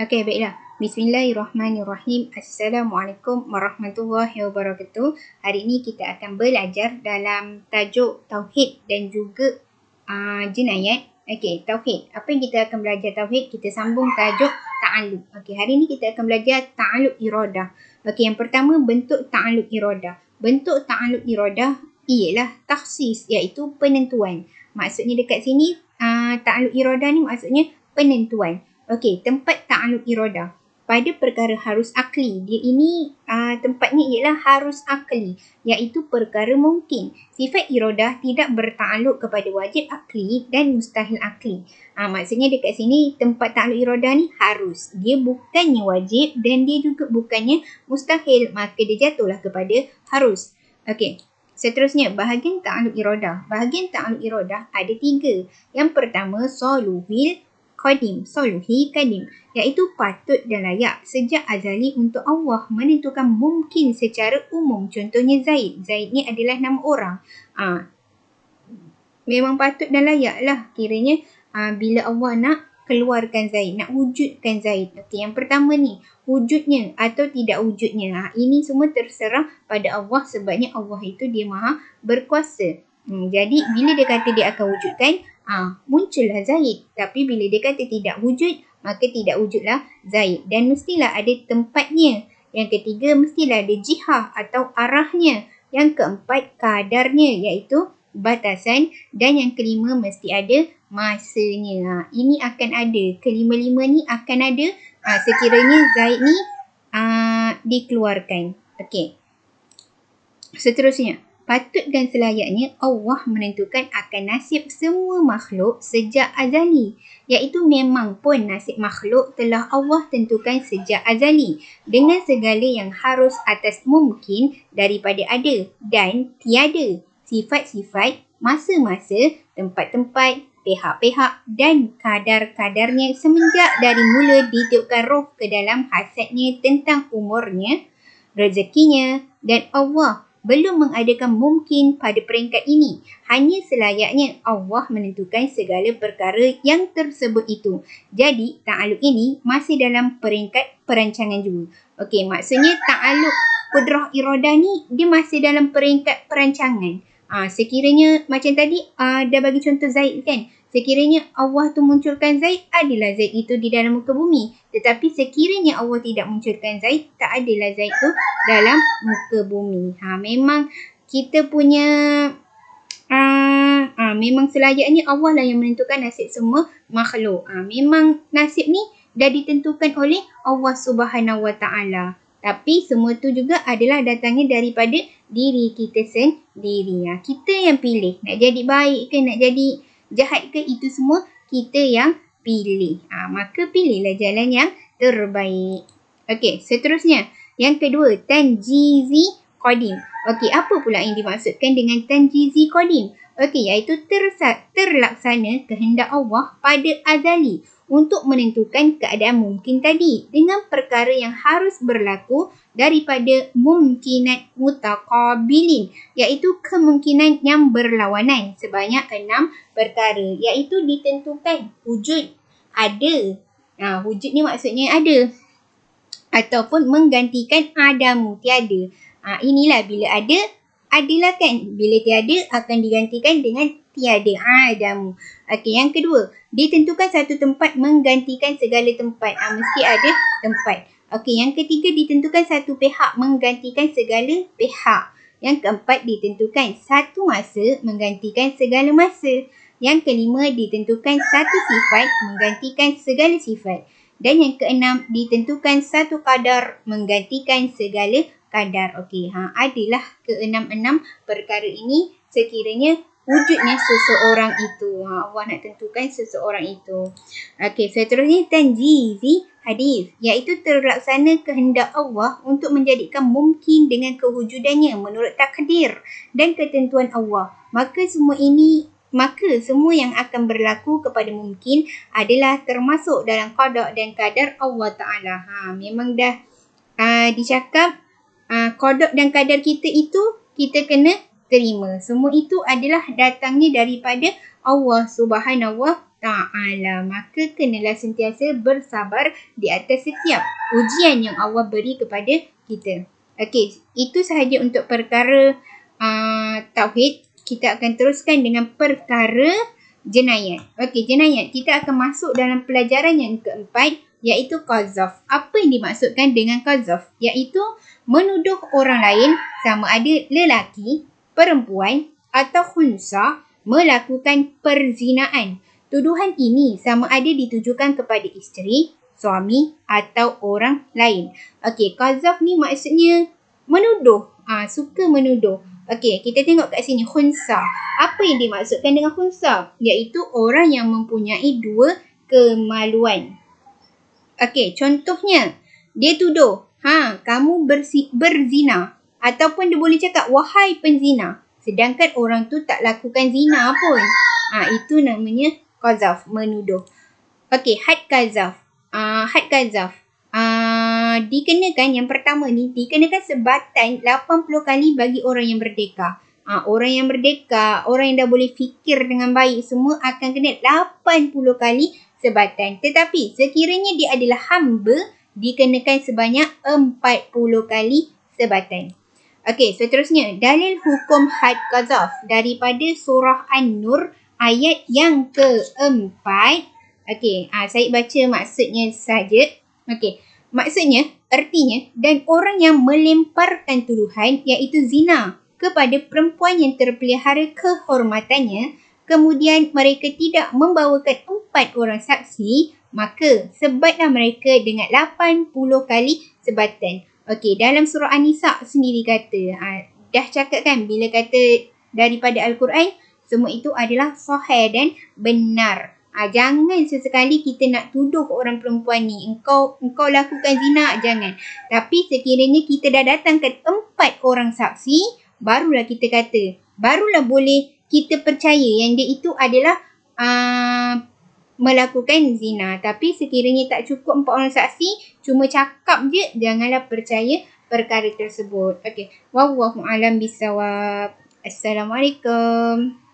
Okey, baiklah. Bismillahirrahmanirrahim. Assalamualaikum warahmatullahi wabarakatuh. Hari ini kita akan belajar dalam tajuk Tauhid dan juga Jinayat. Okey, Tauhid. Apa yang kita akan belajar Tauhid? Kita sambung tajuk Ta'alluq. Okey, hari ini kita akan belajar Ta'alluq Iradah. Okey, yang pertama bentuk Ta'alluq Iradah. Bentuk Ta'alluq Iradah ialah takhsis, iaitu penentuan. Maksudnya dekat sini, Ta'alluq Iradah ni maksudnya penentuan. Okey, tempat ta'alluq iradah pada perkara harus akli. Dia ini tempatnya ialah harus akli, iaitu perkara mungkin. Sifat iradah tidak bertakluk kepada wajib akli dan mustahil akli. Maksudnya dekat sini tempat ta'alluq iradah ni harus. Dia bukannya wajib dan dia juga bukannya mustahil. Maka dia jatuhlah kepada harus. Okey. Seterusnya, bahagian ta'alluq iradah. Bahagian ta'alluq iradah ada 3. Yang pertama, soluhi kadim, iaitu patut dan layak sejak azali untuk Allah menentukan mungkin secara umum. Contohnya Zaid. Zaid ni adalah nama orang. Memang patut dan layak lah kiranya bila Allah nak keluarkan Zaid, nak wujudkan Zaid. Okey, yang pertama ni, wujudnya atau tidak wujudnya. Ini semua terserah pada Allah sebabnya Allah itu dia maha berkuasa. Jadi bila dia kata dia akan wujudkan, muncullah Zaid. Tapi bila dia kata tidak wujud, maka tidak wujudlah Zaid. Dan mestilah ada tempatnya. Yang ketiga, mestilah ada jihah atau arahnya. Yang keempat, kadarnya, iaitu batasan. Dan yang kelima, mesti ada masanya. Ini akan ada. Kelima-lima ni akan ada sekiranya Zaid ni dikeluarkan. Okey. Seterusnya, patut dan selayaknya Allah menentukan akan nasib semua makhluk sejak azali. Iaitu memang pun nasib makhluk telah Allah tentukan sejak azali. Dengan segala yang harus atas mungkin daripada ada dan tiada. Sifat-sifat, masa-masa, tempat-tempat, pihak-pihak dan kadar-kadarnya semenjak dari mula ditiupkan roh ke dalam hasadnya tentang umurnya, rezekinya dan Allah belum mengadakan mungkin pada peringkat ini. Hanya selayaknya Allah menentukan segala perkara yang tersebut itu. Jadi, ta'alluq ini masih dalam peringkat perancangan juga. Okey, maksudnya ta'alluq qudrah iradah ni dia masih dalam peringkat perancangan. Sekiranya macam tadi dah bagi contoh Zaid kan. Sekiranya Allah tu munculkan Zaid, adalah Zaid itu di dalam muka bumi. Tetapi sekiranya Allah tidak munculkan Zaid, tak adalah Zaid tu dalam muka bumi. Memang kita punya memang selayaknya Allah lah yang menentukan nasib semua makhluk. Memang nasib ni dah ditentukan oleh Allah Subhanahu Wa Taala. Tapi semua tu juga adalah datangnya daripada diri kita sendiri. Kita yang pilih nak jadi baik ke nak jadi jahat ke, itu semua kita yang pilih. Maka pilihlah jalan yang terbaik. Okey, seterusnya. Yang kedua, tanjizi qadim. Okey, apa pula yang dimaksudkan dengan tanjizi qadim? Okey, iaitu terlaksana kehendak Allah pada azali untuk menentukan keadaan mungkin tadi dengan perkara yang harus berlaku daripada mumkinat mutaqabilin, iaitu kemungkinan yang berlawanan sebanyak 6 perkara, iaitu ditentukan wujud ada. Wujud ni maksudnya ada ataupun menggantikan adamu, tiada. Inilah bila ada, adalah kan. Bila tiada akan digantikan dengan tiada, adamu. Okey, yang kedua, ditentukan satu tempat menggantikan segala tempat. Mesti ada tempat. Okey, yang ketiga, ditentukan satu pihak menggantikan segala pihak. Yang keempat, ditentukan satu masa menggantikan segala masa. Yang kelima, ditentukan satu sifat menggantikan segala sifat. Dan yang keenam, ditentukan satu kadar menggantikan segala kadar. Okey, adalah keenam-enam perkara ini sekiranya wujudnya seseorang itu. Allah nak tentukan seseorang itu. Okey, seterusnya tanjizi hadis, iaitu terlaksana kehendak Allah untuk menjadikan mungkin dengan kewujudannya menurut takdir dan ketentuan Allah. Maka semua yang akan berlaku kepada mungkin adalah termasuk dalam qada dan kadar Allah Ta'ala. Memang dah dicakap qada dan kadar kita itu kita kena terima. Semua itu adalah datangnya daripada Allah Subhanahu Wa ta'ala. Maka kenalah sentiasa bersabar di atas setiap ujian yang Allah beri kepada kita. Okey, itu sahaja untuk perkara tauhid. Kita akan teruskan dengan perkara jenayat. Okey, jenayat. Kita akan masuk dalam pelajaran yang keempat, iaitu qazaf. Apa yang dimaksudkan dengan qazaf? Iaitu menuduh orang lain sama ada lelaki, perempuan atau khunsa melakukan perzinaan. Tuduhan ini sama ada ditujukan kepada isteri, suami atau orang lain. Okey, qazaf ni maksudnya menuduh. Suka menuduh. Okey, kita tengok kat sini khunsa. Apa yang dimaksudkan dengan khunsa? Iaitu orang yang mempunyai dua kemaluan. Okey, contohnya dia tuduh, kamu berzina. Ataupun dia boleh cakap, wahai penzina. Sedangkan orang tu tak lakukan zina pun. Itu namanya qazaf, menuduh. Okey, had qazaf. Had qazaf. Dikenakan yang pertama ni, dikenakan sebatan 80 kali bagi orang yang merdeka. Orang yang merdeka, orang yang dah boleh fikir dengan baik, semua akan kena 80 kali sebatan. Tetapi sekiranya dia adalah hamba, dikenakan sebanyak 40 kali sebatan. Okey, seterusnya, dalil hukum had qazaf daripada surah An-Nur ayat yang keempat. Okey, saya baca maksudnya saja. Okey, maksudnya, artinya, dan orang yang melemparkan tuduhan iaitu zina kepada perempuan yang terpelihara kehormatannya, kemudian mereka tidak membawakan 4 orang saksi, maka sebatlah mereka dengan 80 kali sebatan. Okey, dalam surah An-Nisa sendiri kata, dah cakap kan bila kata daripada Al-Quran, semua itu adalah sahih dan benar. Jangan sesekali kita nak tuduh orang perempuan ni, engkau lakukan zina, jangan. Tapi sekiranya kita dah datangkan 4 orang saksi, barulah kita kata, barulah boleh kita percaya yang dia itu adalah melakukan zina. Tapi sekiranya tak cukup 4 orang saksi, cuma cakap je, janganlah percaya perkara tersebut. Okey, wallahu a'lam bissawab. Assalamualaikum.